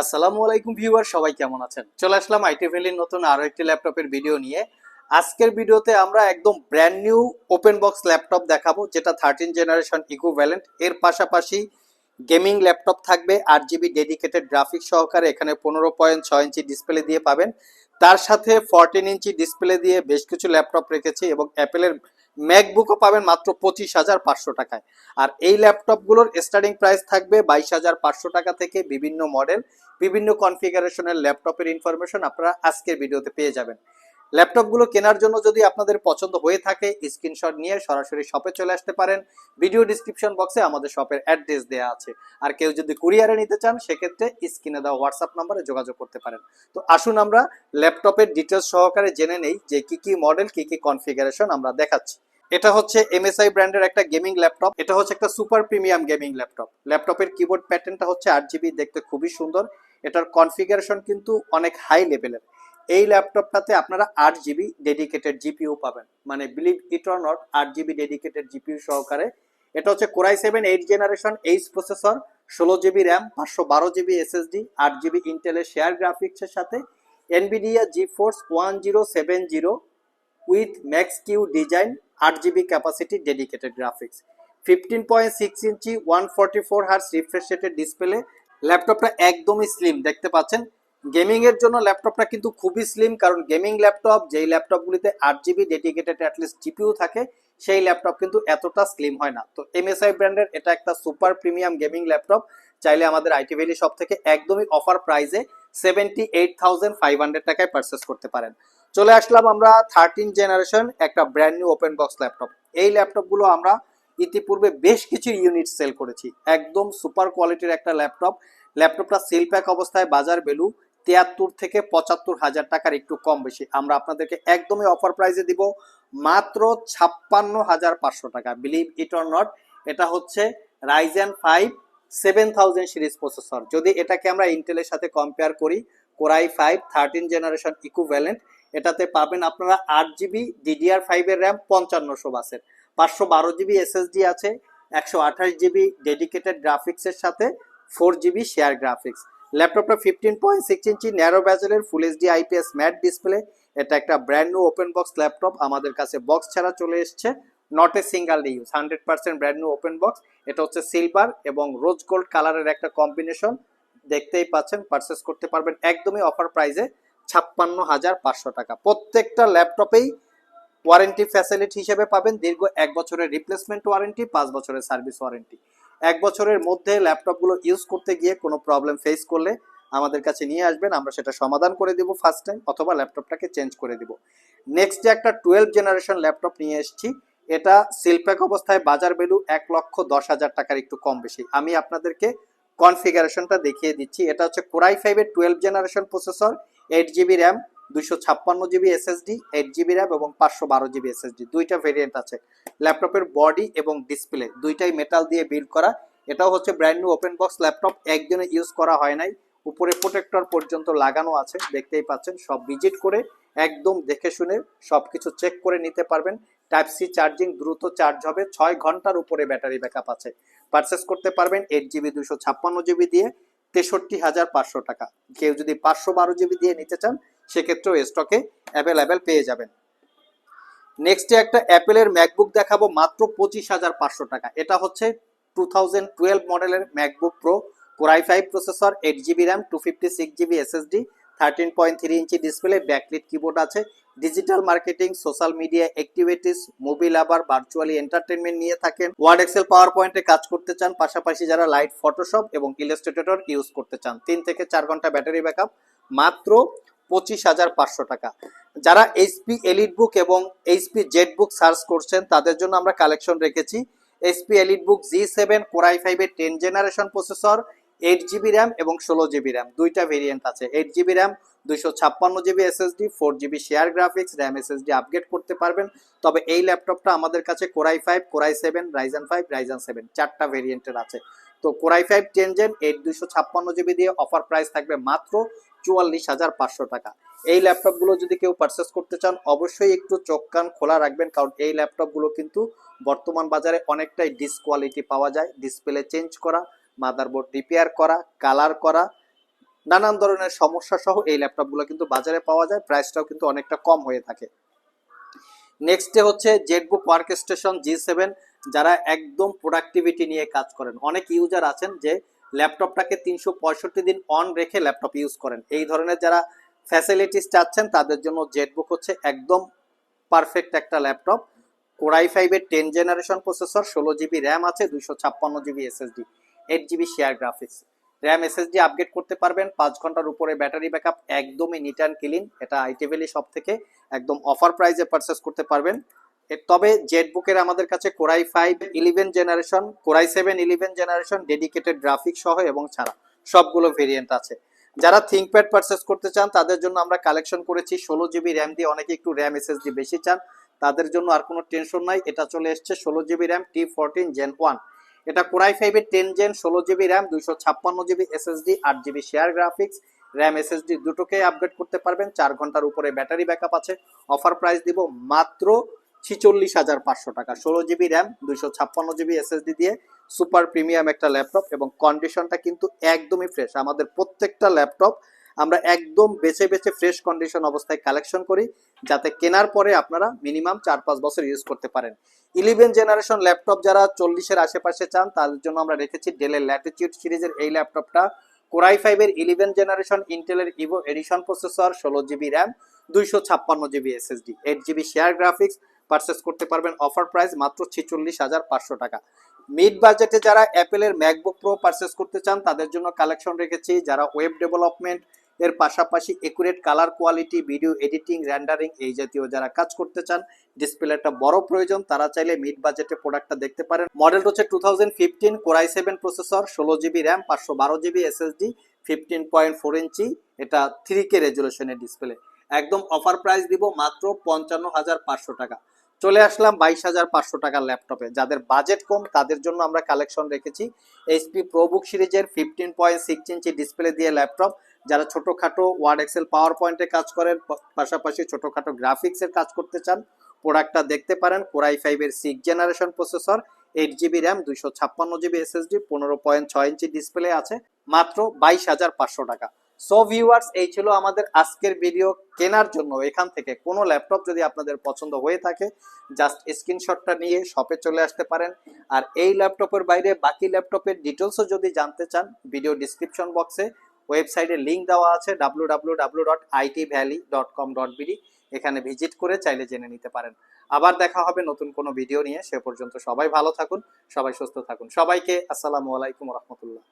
আসসালামু আলাইকুম ভিউয়ার, সবাই কেমন আছেন? চলে আসলাম আইটি ভ্যালির নতুন আরো একটি ল্যাপটপের ভিডিও নিয়ে। আজকের ভিডিওতে আমরা একদম brand new open box laptop দেখাবো, যেটা 13 জেনারেশন ইকুইভ্যালেন্ট। এর পাশাপাশি গেমিং ল্যাপটপ থাকবে 8 জিবি ডেডিকেটেড গ্রাফিক্স সহকারে। এখানে 15.6 ইঞ্চি ডিসপ্লে দিয়ে পাবেন। তার সাথে 14 ইঞ্চি ডিসপ্লে দিয়ে বেশ কিছু ল্যাপটপ রেখেছি এবং অ্যাপেলের ম্যাকবুকও পাবেন মাত্র 25,500 টাকায়। আর এই ল্যাপটপগুলোর স্টার্টিং প্রাইস থাকবে 22,500 টাকা থেকে। বিভিন্ন মডেল, বিভিন্ন কনফিগারেশনের ল্যাপটপের ইনফরমেশন আপনারা আজকের ভিডিওতে পেয়ে যাবেন। ল্যাপটপগুলো কেনার জন্য যদি আপনাদের পছন্দ হয়ে থাকে, স্ক্রিনশট নিয়ে সরাসরি শপে চলে আসতে পারেন। ভিডিও ডিসক্রিপশন বক্সে আমাদের শপের অ্যাড্রেস দেওয়া আছে। আর কেউ যদি কুরিয়ারে নিতে চান, সেক্ষেত্রে স্ক্রিনে দেওয়া হোয়াটসঅ্যাপ নাম্বারে যোগাযোগ করতে পারেন। তো আসুন আমরা ল্যাপটপের ডিটেলস সহকারে জেনে নেই যে কি কি মডেল, কি কি কনফিগারেশন আমরা দেখাচ্ছি। এটা হচ্ছে এমএসআই ব্র্যান্ডের একটা গেমিং ল্যাপটপ। এটা হচ্ছে একটা সুপার প্রিমিয়াম গেমিং ল্যাপটপ। ল্যাপটপের কিবোর্ড প্যাটার্নটা হচ্ছে 8 জিবি, দেখতে খুবই সুন্দর। এটার কনফিগারেশন কিন্তু অনেক হাই লেভেলের। এই ল্যাপটপটাতে আপনারা 8 জিবি ডেডিকেটেড জিপিইউ পাবেন, মানে believe it or not 8 GB dedicated GPU সহকারে। এটা হচ্ছে Core i 7 8 generation H processor, 16 GB RAM, 512 GB SSD, 8 GB ইন্টেলের শেয়ার গ্রাফিক্সের সাথে NVIDIA GeForce 1070 with Max Q design, 8 GB capacity dedicated graphics, 15.6 inch 144 hertz refresh রেটের display. ল্যাপটপটা একদমই slim দেখতে পাচ্ছেন। গেমিং এর জন্য ল্যাপটপটা কিন্তু খুবই স্লিম, কারণ গেমিং ল্যাপটপ যেই ল্যাপটপগুলিতে 8 জিবি ডেডিকেটেড অ্যাটলিস্ট জিপিইউ থাকে, সেই ল্যাপটপ কিন্তু এতটা স্লিম হয় না। তো এমএসআই ব্র্যান্ডের এটা একটা সুপার প্রিমিয়াম গেমিং ল্যাপটপ। চাইলে আমাদের আইটি ভ্যালি শপ থেকে একদমই অফার প্রাইসে 78,500 টাকায় পারচেস করতে পারেন। চলে আসলাম আমরা 13 জেনারেশন একটা brand new open box laptop. এই ল্যাপটপগুলো আমরা ইতিপূর্বে বেশ কিছু ইউনিট সেল করেছি। একদম সুপার কোয়ালিটির একটা ল্যাপটপ। ল্যাপটপটা সেল প্যাক অবস্থায় বাজার ভ্যালু 73 থেকে 75 হাজার টাকার, একটু কম বেশি। আমরা আপনাদেরকে একদমই অফার প্রাইসে দিব মাত্র 56,500 টাকা। বিলিভ ইট অর নট, এটা হচ্ছে রাইজেন 5 7000 সিরিজ প্রসেসর। যদি এটাকে আমরা ইন্টেলের সাথে কম্পেয়ার করি, কোরাই 5 13 জেনারেশন ইকুইভ্যালেন্ট, এটাতে পাবেন আপনারা 8 জিবি DDR5 এর র্যাম 5500 বাসের, 512 জিবি এসএসডি আছে, 128 জিবি ডেডিকেটেড গ্রাফিক্সের সাথে 4 জিবি শেয়ার গ্রাফিক্স। ল্যাপটপটা 15.6 ইঞ্চি ন্যারো ব্যাজেলের full HD IPS matte display. এটা একটা brand new open box laptop, আমাদের কাছে বক্স ছাড়া চলে এসছে, not a single use, 100% brand new open box. এটা হচ্ছে সিলভার এবং রোজ গোল্ড কালারের একটা কম্বিনেশন, দেখতেই পাচ্ছেন। পারচেস করতে পারবেন একদমই অফার প্রাইসে 56,500 টাকা। প্রত্যেকটা ল্যাপটপেই ওয়ারেন্টি ফ্যাসিলিটি হিসেবে পাবেন দীর্ঘ 1 বছরের রিপ্লেসমেন্ট ওয়ারেন্টি, 5 বছরের সার্ভিস ওয়ারেন্টি। 1 বছরের মধ্যে ল্যাপটপগুলো ইউজ করতে গিয়ে কোনো প্রবলেম ফেস করলে আমাদের কাছে নিয়ে আসবেন, আমরা সেটা সমাধান করে দিব ফার্স্ট টাইম, অথবা ল্যাপটপটাকে চেঞ্জ করে দিব। নেক্সট যে একটা 12 জেনারেশন ল্যাপটপ নিয়ে এসেছি, এটা সিলপ্যাক অবস্থায় বাজার ভ্যালু 1,10,000 টাকার, একটু কম বেশি। আমি আপনাদেরকে কনফিগারেশনটা দেখিয়ে দিচ্ছি। এটা হচ্ছে কোরাই 5 এর 12 generation processor, 8 GB RAM, 256 GB SSD, 8 GB RAM এবং 512 জিবি এসএসডি, দুইটা ভেরিয়েন্ট আছে। ল্যাপটপের বডি এবং ডিসপ্লে দুইটাই মেটাল দিয়ে বিল্ড করা। এটাও হচ্ছে brand new open box laptop, একদিনে ইউজ করা হয় নাই। উপরে প্রোটেক্টর পর্যন্ত লাগানো আছে, দেখতেই পাচ্ছেন। সব ভিজিট করে একদম দেখে শুনে সবকিছু চেক করে নিতে পারবেন। টাইপ সি চার্জিং, দ্রুত চার্জ হবে, 6 ঘন্টার উপরে ব্যাটারি ব্যাকআপ আছে। পারচেস করতে পারবেন 8 জিবি 256 জিবি দিয়ে 63,500 টাকা। কেউ যদি 512 জিবি দিয়ে নিতে চান, সেক্ষেত্রেও স্টকে অ্যাভেলেবেল পেয়ে যাবেন। নেক্সটে একটা অ্যাপেলের ম্যাকবুক দেখাবো মাত্র 25,500 টাকা। এটা হচ্ছে 2012 মডেলের MacBook pro, core i 5 processor, 8 GB RAM, 256 GB SSD, 13.3 inch display, backlit keyboard আছে। Digital marketing, social media activities, movie lover, virtually entertainment নিয়ে থাকেন, ওয়ার্ড এক্সেল পাওয়ার পয়েন্টে কাজ করতে চান, পাশাপাশি যারা লাইট ফটোশপ এবং ইলাস্ট্রেটর ইউজ করতে চান, 3 থেকে 4 ঘন্টা ব্যাটারি ব্যাকআপ, মাত্র 25,500 টাকা। যারা এইচপি এলিট বুক এবং এইচপি জেড বুক সার্চ করছেন, তাদের জন্য আমরা কালেকশন রেখেছি। এইচপি এলিট বুক G7 কোরাই 5 এর 10 জেনারেশন প্রসেসর, 8 জিবি র্যাম এবং 16 জিবি র্যাম, দুইটা ভেরিয়েন্ট আছে। 8 GB RAM, 256 GB SSD, 4 GB share graphics, RAM SSD upgrade করতে পারবেন। তবে এই ল্যাপটপটা আমাদের কাছে কোরাই 5, কোরাই 7, রাইজেন 5, রাইজেন 7 চারটা ভেরিয়েন্টের আছে। তো কোরাই 5 10 জেন 8 256 জিবি দিয়ে অফার প্রাইস থাকবে মাত্র 44,500 টাকা। এই ল্যাপটপগুলো যদি কেউ পারচেস করতে চান, অবশ্যই একটু চোখ কান খোলা রাখবেন, কারণ এই ল্যাপটপগুলো কিন্তু বর্তমান বাজারে অনেকটাই ডিসকোয়ালিটি পাওয়া যায়। ডিসপ্লে চেঞ্জ করা, মাদারবোর্ড রিপেয়ার করা, কালার করা, নানান ধরনের সমস্যা সহ এই ল্যাপটপগুলো কিন্তু বাজারে পাওয়া যায়, প্রাইসটাও কিন্তু অনেকটা কম হয়ে থাকে। নেক্সটে হচ্ছে জেটবুক ওয়ার্ক স্টেশন G7, যারা একদম প্রোডাক্টিভিটি নিয়ে কাজ করেন। অনেক ইউজার আছেন যে ল্যাপটপটাকে 365 দিন অন রেখে ল্যাপটপ ইউজ করেন, এই ধরনের যারা ফ্যাসিলিটিস চাচ্ছেন তাদের জন্য জেটবুক হচ্ছে একদম পারফেক্ট একটা ল্যাপটপ। কোরাই 5-এর 10 জেনারেশন প্রসেসর, 16 জিবি র্যাম আছে, 256 GB SSD, 8 GB share graphics. RAM SSD upgrade করতে পারবেন, 5 ঘন্টার উপরে ব্যাটারি ব্যাকআপ, একদমই নিট অ্যান্ড ক্লিন। এটা আইটি ভ্যালি সব থেকে একদম অফার প্রাইসে পারচেস করতে পারবেন। তবে জেটবুকের আমাদের কাছে core i 5 11 generation, core i 7 11 generation dedicated graphic সহ এবং ছাড়া সবগুলো ভেরিয়েন্ট আছে। যারা থিংকপ্যাড পারচেস করতে চান তাদের জন্য আমরা কালেকশন করেছি 16 জিবি র্যাম দিয়ে, অনেকে একটু র্যাম এসএসডি বেশি চান, তাদের জন্য আর কোনো টেনশন নাই। এটা চলে এসছে 16 জিবি র্যাম T14 Gen 1। এটা কোরাই 5-এর 10 gen, 16 GB RAM, 256 GB SSD, 8 GB share graphics, RAM SSD দুটোকেই আপগ্রেড করতে পারবেন। 4 ঘন্টার উপরে ব্যাটারি ব্যাকআপ আছে। অফার প্রাইস দিব মাত্র 46,500 টাকা। 16 জিবি র্যাম, 256 জিবি এসএসডি দিয়ে সুপার প্রিমিয়াম একটা ল্যাপটপ, এবং কন্ডিশনটা কিন্তু একদমই ফ্রেশ। আমাদের প্রত্যেকটা ল্যাপটপ আমরা একদম বেছে বেছে ফ্রেশ কন্ডিশন অবস্থায় কালেকশন করি, যাতে কেনার পরে আপনারা মিনিমাম 4-5 বছর ইউজ করতে পারেন। 11 জেনারেশন ল্যাপটপ যারা 40-এর আশেপাশে চান তাদের জন্য আমরা রেখেছি ডেলের ল্যাটিটিউড সিরিজের এই ল্যাপটপটা। কোরাই 5-এর 11 জেনারেশন, ইন্টেলের Evo edition processor, 16 GB RAM, 256 GB SSD, 8 GB share graphics purchase করতে পারবেন। অফার প্রাইস মাত্র 46,500 টাকা। মিড বাজেটে যারা অ্যাপেলের ম্যাকবুক প্রো পারচেস করতে চান তাদের জন্য কালেকশন রেখেছি। যারা ওয়েব ডেভেলপমেন্ট এর পাশাপাশি accurate colour quality, video editing, rendering এই জাতীয় যারা কাজ করতে চান, ডিসপ্লে একটা বড় প্রয়োজন, তারা চাইলে মিড বাজেটে প্রোডাক্টটা দেখতে পারেন। মডেলটা হচ্ছে 2015 core i 7 processor, 16 GB RAM, 512 GB SSD, 15.4 ইঞ্চি এটা 3K রেজুলেশনের ডিসপ্লে। একদম অফার প্রাইস দিব মাত্র 55,500 টাকা। চলে আসলাম 22,500 টাকার ল্যাপটপে। যাদের বাজেট কম তাদের জন্য আমরা কালেকশন রেখেছি এইচপি প্রোবুক সিরিজের 15.6 ইঞ্চি ডিসপ্লে দিয়ে ল্যাপটপ। যারা ছোটোখাটো ওয়ার্ড এক্সেল পাওয়ার পয়েন্টে কাজ করেন, পাশাপাশি ছোটোখাটো গ্রাফিক্সের কাজ করতে চান, প্রোডাক্টটা দেখতে পারেন। কোরাই 5-এর 6 generation processor, 8 GB RAM, 256 GB SSD, 15.6 inch display আছে, মাত্র 22,500 টাকা। সো ভিউয়ার্স, এই ছিল আমাদের আজকের ভিডিও। কেনার জন্য এখান থেকে কোনো ল্যাপটপ যদি আপনাদের পছন্দ হয়ে থাকে, জাস্ট স্ক্রিনশটটা নিয়ে শপে চলে আসতে পারেন। আর এই ল্যাপটপের বাইরে বাকি ল্যাপটপের ডিটেলসও যদি জানতে চান, ভিডিও ডিসক্রিপশন বক্সে ওয়েবসাইটের লিঙ্ক দেওয়া আছে www.itvalley.com.bd, এখানে ভিজিট করে চাইলে জেনে নিতে পারেন। আবার দেখা হবে নতুন কোনো ভিডিও নিয়ে। সে পর্যন্ত সবাই ভালো থাকুন, সবাই সুস্থ থাকুন। সবাইকে আসসালামু আলাইকুম রহমতুল্লাহ।